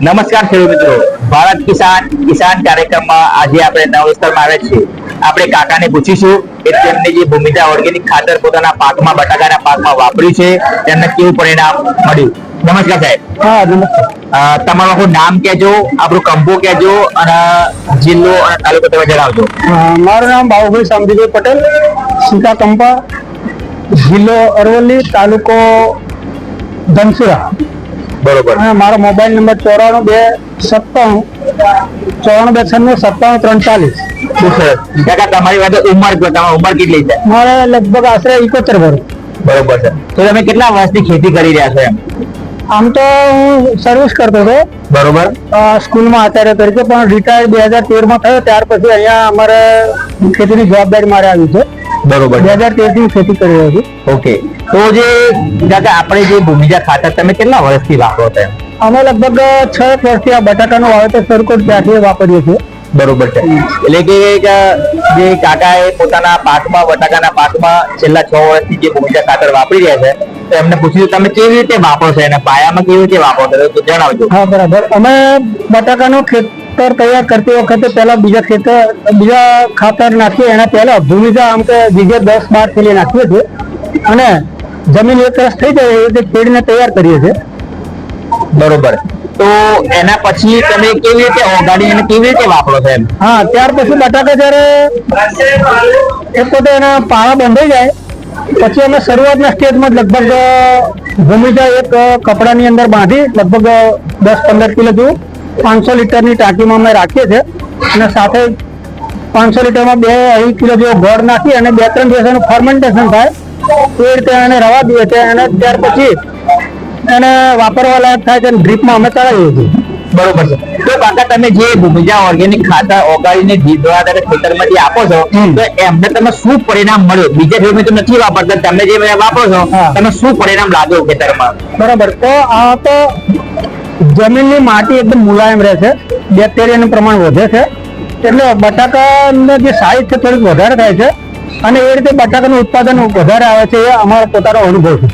નમસ્કાર ખેડૂત મિત્રો, ભારત કિસાન કાર્યક્રમમાં આજે આપણે નવા વિસ્તારમાં આવે છીએ. આપણે કાકાને પૂછીશું કે તેમને જે ભૂમિજા ઓર્ગેનિક ખાતર પોતાના પાકમાં બટાકાના પાકમાં વાપર્યું છે તેમને કેવું પરિણામ મળ્યું. નમસ્કાર સાહેબ. હા નમસ્કાર. તમારું આખું નામ કહેજો, આપણું કંપો કહેજો અને જિલ્લો અને તાલુકો તમે જણાવજો. મારું નામ બાબુભાઈ શામજીભાઈ પટેલ, સીતા કંપા, જિલ્લો અરવલ્લી, તાલુકો ધનસુરા. બરોબર. અને મારો મોબાઈલ નંબર 942994279343. કાકા તમારી વાત ઉંમર તમારી ઉંમર કેટલી છે? મારે લગભગ આશરે 71 વર્ષ. બરોબર છે. તો તમે કેટલા વર્ષથી ખેતી કરી રહ્યા છો? એમ આમ તો હું સર્વિસ કરતો હતો બરોબર, સ્કૂલમાં આચાર્ય તરીકે, પણ રિટાયર 2013 માં થયો. ત્યાર પછી અહીંયા અમારે ખેતીની જવાબદારી મારે આવી છે. બરોબર. 2013 થી ખેતી કરી રહ્યો છું. ઓકે. તો જે કાકા આપણે જે ભૂમિજા ખાતર તમે કેટલા વર્ષથી વાપરો છો? અમે લગભગ 6 વર્ષથી આ બટાકાનું વાવેતર શરૂ કરી ત્યાંથી વાપરીએ છીએ. બરોબર છે. એટલે કે જે કાકાએ પોતાના પાકમાં બટાકાના પાકમાં છેલ્લા 6 વર્ષથી જે ભૂમિજા ખાતર વાપરી રહ્યા છે, તો એમને પૂછ્યું તમે કેવી રીતે વાપરો છો અને પાયામાં કેવી રીતે વાપરો છો તો જણાવજો. હા બરાબર. અમે બટાકાનું ખેતર તૈયાર કરતી વખતે પહેલા બીજા ખાતર નાખીએ એના પહેલા ભૂમિજા આમ કે વિઘે 10-12 થેલી નાખીએ છીએ અને જમીન એકરસ થઈ જાય એ રીતે ખેડીને તૈયાર કરીએ છીએ. બરોબર. તો એના પછી તમે કેવી રીતે ઓગાળી અને કેવી રીતે વાપરો છો? એમ હા, ત્યાર પછી બટાકા જયારે એક વખત એના પાળા બંધાઈ જાય પછી અમે શરૂઆતના સ્ટેજમાં લગભગ ભૂમિજા એક કપડાની અંદર બાંધી લગભગ 10-15 કિલો જેવું 500 લીટરની ટાંકીમાં અમે રાખીએ છીએ અને સાથે 500 લીટરમાં 2 કિલો જેવો ગોળ નાખી અને 2-3 દિવસ એનું ફર્મેન્ટેશન થાય એ રીતે એને રવા દઈએ છીએ અને ત્યાર પછી એને વાપરવા લાયક થાય છે. ડ્રીપમાં અમે ચડાવીએ છીએ. બરોબર છે. તો કાકા તમે જે ભૂમિજા ઓર્ગેનિક ખાતર ઓગાળીને ખેતરમાં જે આપો છો તો એમને તમે શું પરિણામ મળ્યું? બીજા ખેડૂતો નથી વાપરતા, તમે જે વાપરો છો તમે શું પરિણામ લાગ્યો ખેતરમાં? બરાબર. તો આ તો જમીનની માટી એકદમ મુલાયમ રહે છે, બેક્ટેરિયાનું પ્રમાણ વધે છે, એટલે બટાકાની જે સાઈઝ છે થોડીક વધારે થાય છે અને એ રીતે બટાકાનું ઉત્પાદન વધારે આવે છે. એ અમારો પોતાનો અનુભવ છે.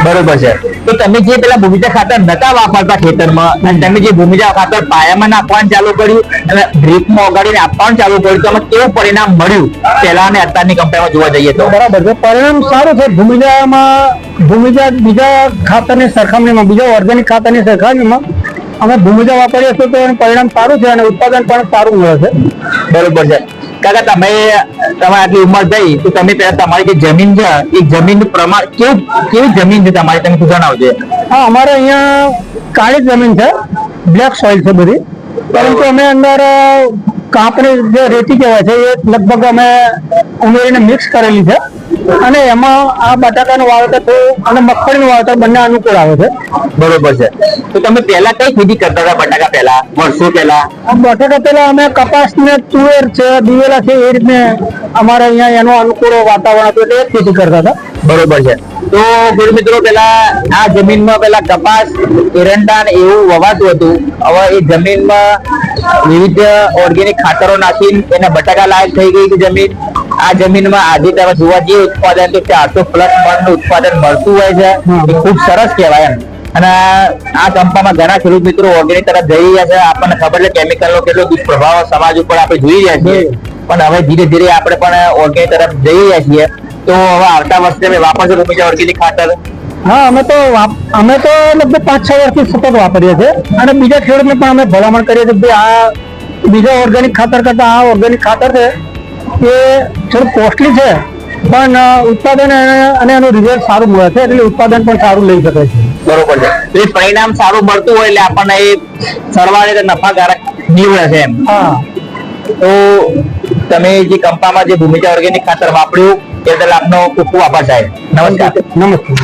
બરોબર છે. તો તમે જે પેલા ભૂમિજા ખાતર નતા વાપરતા ખેતરમાં અને તમે જે ભૂમિજા ખાતર પાયામાં નાખવાનું ચાલુ કર્યું અને ડ્રીપમાં ઓગાળીને આપવાનું ચાલુ કર્યું તો એમાં કેવું પરિણામ મળ્યું પહેલા અને અત્યારની કંપનીમાં જોવા જઈએ તો? બરાબર છે. પરિણામ સારું છે. ભૂમિજા બીજા ખાતરની સરખામણીમાં, બીજા ઓર્ગેનિક ખાતરની સરખામણીમાં અમે ભૂમિજા વાપરીએ છીએ તો એનું પરિણામ સારું છે અને ઉત્પાદન પણ સારું મળે છે. બરોબર છે. કાકા તમે આટલી ઉંમર થઈ તો તમે પહેલા તમારી જે જમીન છે એ જમીનનું પ્રમાણ કેવી જમીન છે તમારી, તમે શું જણાવજો? હા, અમારે અહીંયા કાળી જમીન છે, બ્લેક સોઇલ છે બધી, પરંતુ અમે અંદર કાંપની જે રેતી કહેવાય છે એ લગભગ અમે ઉમેરીને મિક્સ કરેલી છે અને એમાં આ બટાકાનું વાવેતર અને મગફળીનું વાવેતર બંને અનુકૂળ આવે છે. બરોબર છે. તો તમે પહેલા કઈ ખેતી કરતા હતા બટાકા પહેલા, વર્ષો પહેલા? બટાકા પહેલા અમે કપાસ ને તુવેર છે, દિવેલા છે, એ રીતે અમારે અહીંયા એનું અનુકૂળ વાતાવરણ હતું એટલે એ ખેતી કરતા હતા. બરોબર છે. તો ખેડૂત મિત્રો પેલા આ જમીનમાં પેલા કપાસ, એરંડા ને એવું વવાતું હતું. હવે એ જમીનમાં વિવિધ ઓર્ગેનિક ખાતરો નાખીને એને બટાકા લાયક થઈ ગઈ છે જમીન. આ જમીનમાં આજે તમે જોવા જઈએ ઉત્પાદન તો 400+ મણનું ઉત્પાદન મળતું હોય છે. એ ખૂબ સરસ કહેવાય એમ. અને આ કંપામાં ઘણા ખેડૂત મિત્રો ઓર્ગેનિક તરફ જઈ રહ્યા છે. આપણને ખબર છે કેમિકલનો કેટલો દુષ્પ્રભાવ સમાજ ઉપર આપણે જોઈ રહ્યા છીએ, પણ હવે ધીરે ધીરે આપણે પણ ઓર્ગેનિક તરફ જઈ રહ્યા છીએ. તો હવે આવતા વર્ષે તમે વાપરશો ભૂમિજા ઓર્ગેનિક ખાતર? હા, અમે તો લગભગ 5-6 વર્ષથી સતત વાપરીએ છીએ અને બીજા ખેડૂતને પણ અમે ભલામણ કરીએ છીએ કે આ બીજા ઓર્ગેનિક ખાતર કરતા આ ઓર્ગેનિક ખાતર છે એ થોડું કોસ્ટલી છે પણ ઉત્પાદન અને એનું રિઝલ્ટ સારું મળે છે, એટલે ઉત્પાદન પણ સારું લઈ શકાય છે. બરોબર છે. તો એ પરિણામ સારું મળતું હોય એટલે આપણને એ સરવાળે નફાકારક નીવડે છે એમ. હા. તો તમે જે કંપામાં જે ભૂમિજા ઓર્ગેનિક ખાતર વાપર્યું એ બદલ આપનો ખૂબ ખૂબ આભાર સાહેબ. નમસ્કાર. નમસ્કાર.